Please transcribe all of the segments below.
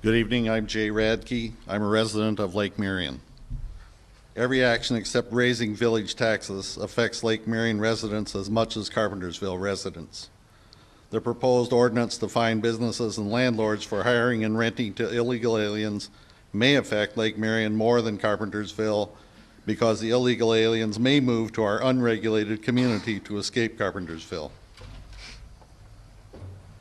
Good evening, I'm Jay Radke. I'm a resident of Lake Marion. Every action except raising village taxes affects Lake Marion residents as much as Carpentersville residents. The proposed ordinance to fine businesses and landlords for hiring and renting to illegal aliens may affect Lake Marion more than Carpentersville because the illegal aliens may move to our unregulated community to escape Carpentersville.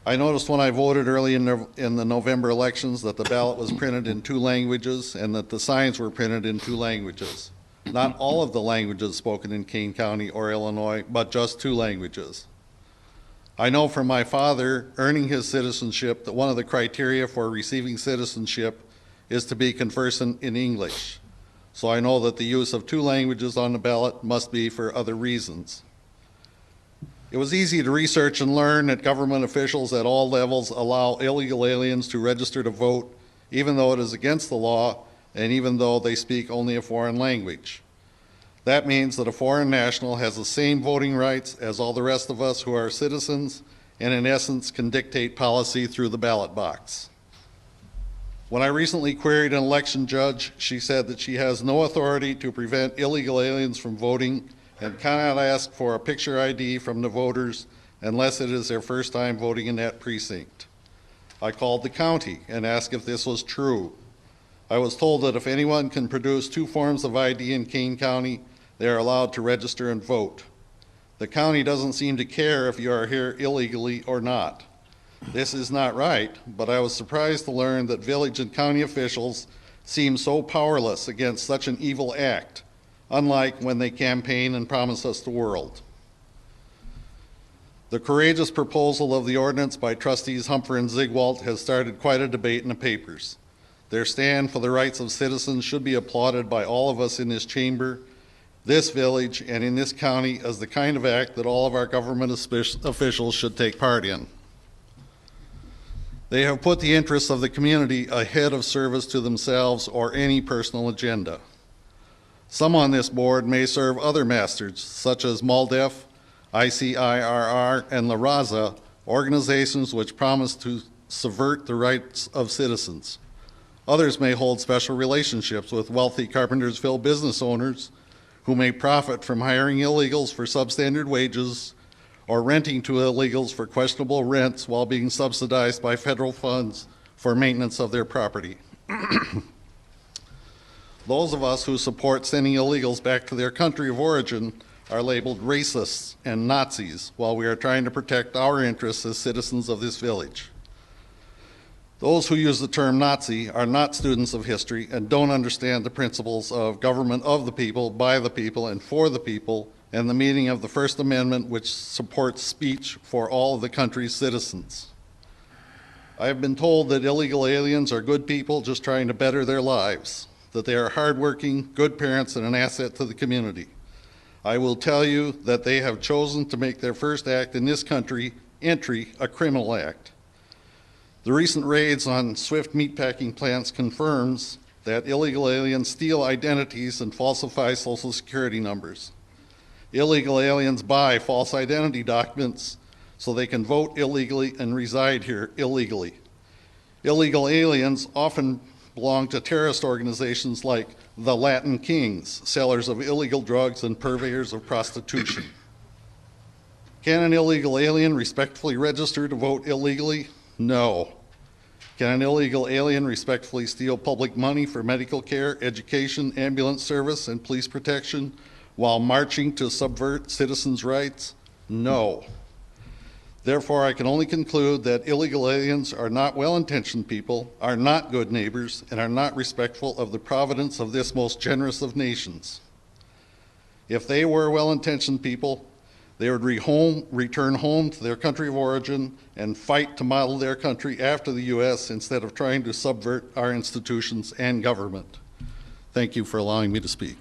I noticed when I voted early in the November elections that the ballot was printed in 2 languages and that the signs were printed in 2 languages. Not all of the languages spoken in Kane County or Illinois, but just 2 languages. I know from my father earning his citizenship that one of the criteria for receiving citizenship is to be conversant in English. So I know that the use of 2 languages on the ballot must be for other reasons. It was easy to research and learn that government officials at all levels allow illegal aliens to register to vote, even though it is against the law and even though they speak only a foreign language. That means that a foreign national has the same voting rights as all the rest of us who are citizens and in essence can dictate policy through the ballot box. When I recently queried an election judge, she said that she has no authority to prevent illegal aliens from voting and cannot ask for a picture ID from the voters unless it is their first time voting in that precinct. I called the county and asked if this was true. I was told that if anyone can produce 2 forms of ID in Kane County, they are allowed to register and vote. The county doesn't seem to care if you are here illegally or not. This is not right, but I was surprised to learn that village and county officials seem so powerless against such an evil act, unlike when they campaign and promise us the world. The courageous proposal of the ordinance by trustees Humper and Zigwalt has started quite a debate in the papers. Their stand for the rights of citizens should be applauded by all of us in this chamber, this village, and in this county as the kind of act that all of our government officials should take part in. They have put the interests of the community ahead of service to themselves or any personal agenda. Some on this board may serve other masters, such as MALDEF, ICIRR, and La Raza, organizations which promise to subvert the rights of citizens. Others may hold special relationships with wealthy Carpentersville business owners who may profit from hiring illegals for substandard wages or renting to illegals for questionable rents while being subsidized by federal funds for maintenance of their property. Those of us who support sending illegals back to their country of origin are labeled racists and Nazis while we are trying to protect our interests as citizens of this village. Those who use the term Nazi are not students of history and don't understand the principles of government of the people, by the people, and for the people, and the meaning of the First Amendment, which supports speech for all of the country's citizens. I have been told that illegal aliens are good people just trying to better their lives, that they are hardworking, good parents, and an asset to the community. I will tell you that they have chosen to make their first act in this country, entry, a criminal act. The recent raids on Swift meatpacking plants confirms that illegal aliens steal identities and falsify Social Security numbers. Illegal aliens buy false identity documents so they can vote illegally and reside here illegally. Illegal aliens often belong to terrorist organizations like the Latin Kings, sellers of illegal drugs and purveyors of prostitution. Can an illegal alien respectfully register to vote illegally? No. Can an illegal alien respectfully steal public money for medical care, education, ambulance service, and police protection while marching to subvert citizens' rights? No. Therefore, I can only conclude that illegal aliens are not well-intentioned people, are not good neighbors, and are not respectful of the providence of this most generous of nations. If they were well-intentioned people, they would return home to their country of origin and fight to model their country after the U.S. instead of trying to subvert our institutions and government. Thank you for allowing me to speak.